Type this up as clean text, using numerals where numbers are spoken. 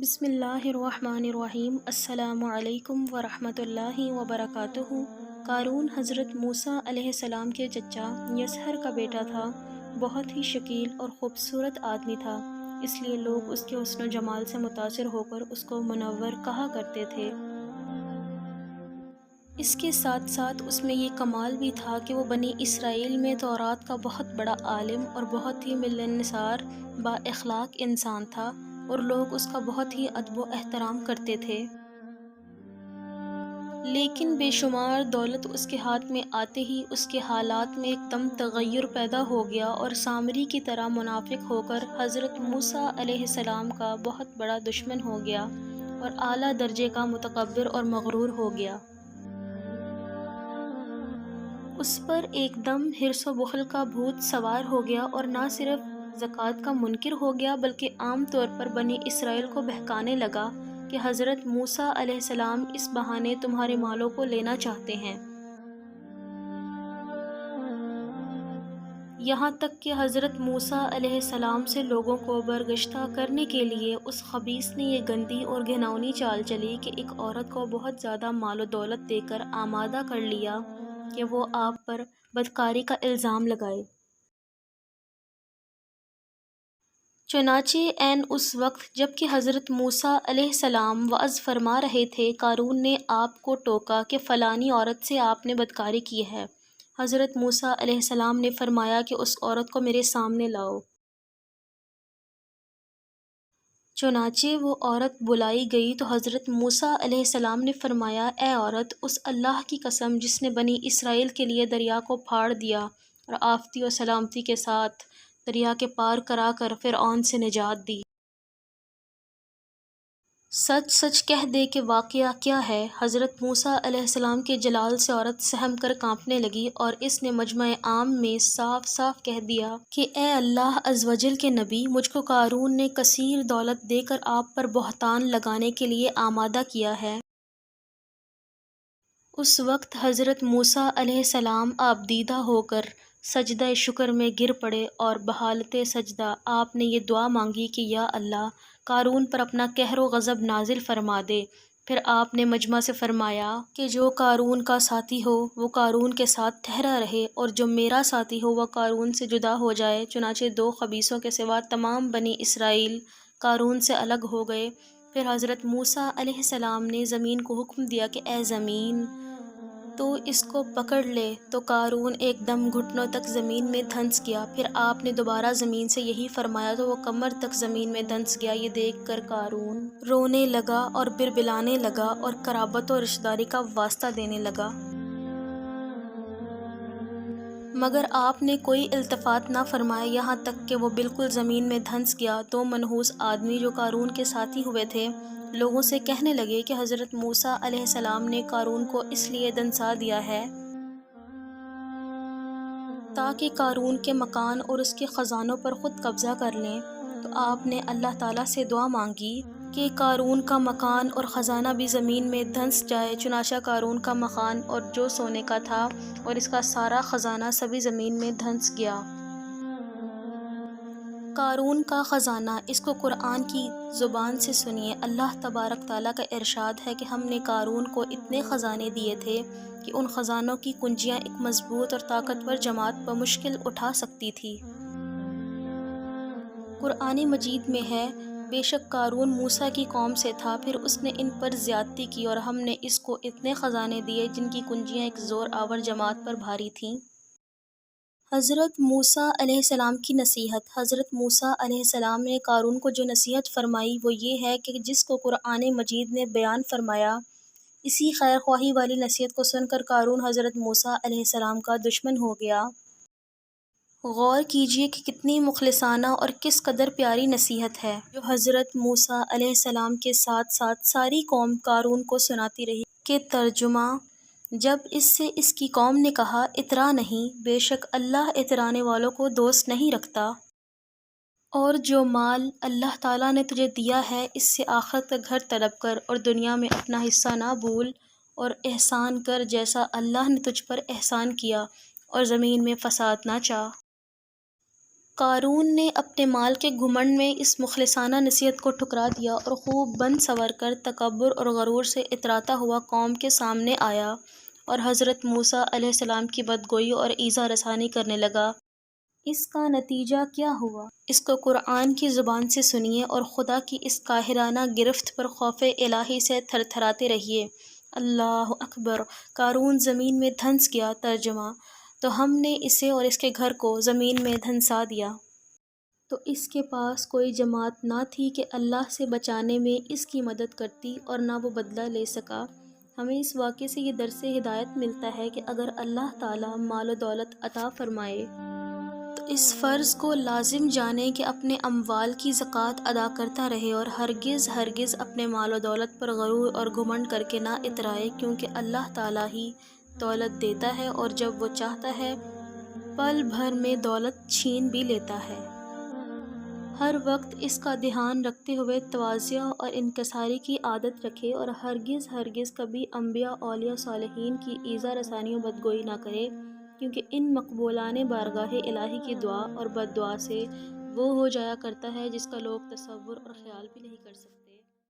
بسم اللہ الرحمن الرحیم۔ السلام علیکم ورحمۃ اللہ وبرکاتہ۔ قارون حضرت موسیٰ علیہ السلام کے چچا یسہر کا بیٹا تھا۔ بہت ہی شکیل اور خوبصورت آدمی تھا، اس لیے لوگ اس کے حسن و جمال سے متاثر ہو کر اس کو منور کہا کرتے تھے۔ اس کے ساتھ ساتھ اس میں یہ کمال بھی تھا کہ وہ بنی اسرائیل میں تورات کا بہت بڑا عالم اور بہت ہی ملنسار با اخلاق انسان تھا، اور لوگ اس کا بہت ہی ادب و احترام کرتے تھے۔ لیکن بے شمار دولت اس کے ہاتھ میں آتے ہی اس کے حالات میں ایک دم تغیر پیدا ہو گیا، اور سامری کی طرح منافق ہو کر حضرت موسیٰ علیہ السلام کا بہت بڑا دشمن ہو گیا، اور اعلیٰ درجے کا متکبر اور مغرور ہو گیا۔ اس پر ایک دم حرص و بخل کا بھوت سوار ہو گیا، اور نہ صرف زکوٰۃ کا منکر ہو گیا بلکہ عام طور پر بنی اسرائیل کو بہکانے لگا کہ حضرت موسیٰ علیہ السلام اس بہانے تمہارے مالوں کو لینا چاہتے ہیں۔ یہاں تک کہ حضرت موسیٰ علیہ السلام سے لوگوں کو برگشتہ کرنے کے لیے اس خبیث نے یہ گندی اور گھناؤنی چال چلی کہ ایک عورت کو بہت زیادہ مال و دولت دے کر آمادہ کر لیا کہ وہ آپ پر بدکاری کا الزام لگائے۔ چنانچہ عین اس وقت جب کہ حضرت موسیٰ علیہ السلام وعظ فرما رہے تھے، قارون نے آپ کو ٹوکا کہ فلانی عورت سے آپ نے بدکاری کی ہے۔ حضرت موسیٰ علیہ السلام نے فرمایا کہ اس عورت کو میرے سامنے لاؤ۔ چنانچہ وہ عورت بلائی گئی تو حضرت موسیٰ علیہ السلام نے فرمایا، اے عورت، اس اللہ کی قسم جس نے بنی اسرائیل کے لیے دریا کو پھاڑ دیا اور آفتی و سلامتی کے ساتھ دریا کے پار کرا کر فرعون سے نجات دی، سچ سچ کہہ دے کہ واقعہ کیا ہے۔ حضرت موسیٰ علیہ السلام کے جلال سے عورت سہم کر کانپنے لگی، اور اس نے مجمع عام میں صاف صاف کہہ دیا کہ اے اللہ عز و جل کے نبی، مجھ کو قارون نے کثیر دولت دے کر آپ پر بہتان لگانے کے لیے آمادہ کیا ہے۔ اس وقت حضرت موسیٰ علیہ السلام آبدیدہ ہو کر سجدہ شکر میں گر پڑے، اور بحالت سجدہ آپ نے یہ دعا مانگی کہ یا اللہ، قارون پر اپنا قہر و غضب نازل فرما دے۔ پھر آپ نے مجمع سے فرمایا کہ جو قارون کا ساتھی ہو وہ قارون کے ساتھ ٹھہرا رہے، اور جو میرا ساتھی ہو وہ قارون سے جدا ہو جائے۔ چنانچہ دو خبیثوں کے سوا تمام بنی اسرائیل قارون سے الگ ہو گئے۔ پھر حضرت موسیٰ علیہ السلام نے زمین کو حکم دیا کہ اے زمین، تو اس کو پکڑ لے، تو قارون ایک دم گھٹنوں تک زمین میں دھنس گیا۔ پھر آپ نے دوبارہ زمین سے یہی فرمایا تو وہ کمر تک زمین میں دھنس گیا۔ یہ دیکھ کر قارون رونے لگا اور بربلانے لگا اور قرابت و رشتہ داری کا واسطہ دینے لگا، مگر آپ نے کوئی التفات نہ فرمایا، یہاں تک کہ وہ بالکل زمین میں دھنس گیا۔ دو منحوس آدمی جو قارون کے ساتھی ہوئے تھے لوگوں سے کہنے لگے کہ حضرت موسیٰ علیہ السلام نے قارون کو اس لیے دنسا دیا ہے تاکہ قارون کے مکان اور اس کے خزانوں پر خود قبضہ کر لیں۔ تو آپ نے اللہ تعالیٰ سے دعا مانگی کہ قارون کا مکان اور خزانہ بھی زمین میں دھنس جائے۔ چنانچہ قارون کا مکان اور جو سونے کا تھا اور اس کا سارا خزانہ سبھی زمین میں دھنس گیا۔ قارون کا خزانہ، اس کو قرآن کی زبان سے سنیے۔ اللہ تبارک تعالیٰ کا ارشاد ہے کہ ہم نے قارون کو اتنے خزانے دیے تھے کہ ان خزانوں کی کنجیاں ایک مضبوط اور طاقتور جماعت بمشکل اٹھا سکتی تھی۔ قرآن مجید میں ہے، بے شک قارون موسیٰ کی قوم سے تھا، پھر اس نے ان پر زیادتی کی اور ہم نے اس کو اتنے خزانے دیے جن کی کنجیاں ایک زور آور جماعت پر بھاری تھیں۔ حضرت موسیٰ علیہ السلام کی نصیحت۔ حضرت موسیٰ علیہ السلام نے قارون کو جو نصیحت فرمائی وہ یہ ہے کہ جس کو قرآن مجید نے بیان فرمایا، اسی خیر خواہی والی نصیحت کو سن کر قارون حضرت موسیٰ علیہ السلام کا دشمن ہو گیا۔ غور کیجئے کہ کتنی مخلصانہ اور کس قدر پیاری نصیحت ہے جو حضرت موسیٰ علیہ السلام کے ساتھ ساتھ ساری قوم قارون کو سناتی رہی۔ کہ ترجمہ: جب اس سے اس کی قوم نے کہا اترا نہیں، بے شک اللہ اترانے والوں کو دوست نہیں رکھتا، اور جو مال اللہ تعالیٰ نے تجھے دیا ہے اس سے آخرت کا گھر طلب کر اور دنیا میں اپنا حصہ نہ بھول، اور احسان کر جیسا اللہ نے تجھ پر احسان کیا، اور زمین میں فساد نہ چاہ۔ قارون نے اپنے مال کے گھمنڈ میں اس مخلصانہ نصیحت کو ٹھکرا دیا اور خوب بن سور کر تکبر اور غرور سے اتراتا ہوا قوم کے سامنے آیا اور حضرت موسیٰ علیہ السلام کی بدگوئی اور ایذا رسانی کرنے لگا۔ اس کا نتیجہ کیا ہوا؟ اس کو قرآن کی زبان سے سنیے اور خدا کی اس قاہرانہ گرفت پر خوف الہی سے تھر تھراتے رہیے۔ اللہ اکبر! قارون زمین میں دھنس گیا۔ ترجمہ: تو ہم نے اسے اور اس کے گھر کو زمین میں دھنسا دیا۔ تو اس کے پاس کوئی جماعت نہ تھی کہ اللہ سے بچانے میں اس کی مدد کرتی اور نہ وہ بدلہ لے سکا۔ ہمیں اس واقعے سے یہ درس ہدایت ملتا ہے کہ اگر اللہ تعالیٰ مال و دولت عطا فرمائے تو اس فرض کو لازم جانیں کہ اپنے اموال کی زکوٰۃ ادا کرتا رہے اور ہرگز ہرگز اپنے مال و دولت پر غرور اور گھمنڈ کر کے نہ اترائے، کیونکہ اللہ تعالیٰ ہی دولت دیتا ہے اور جب وہ چاہتا ہے پل بھر میں دولت چھین بھی لیتا ہے۔ ہر وقت اس کا دھیان رکھتے ہوئے تواضع اور انکساری کی عادت رکھے اور ہرگز ہرگز کبھی انبیاء، اولیاء، صالحین کی ایذا رسانی و بدگوئی نہ کرے، کیونکہ ان مقبولان بارگاہ الہی کی دعا اور بد دعا سے وہ ہو جایا کرتا ہے جس کا لوگ تصور اور خیال بھی نہیں کر سکتے۔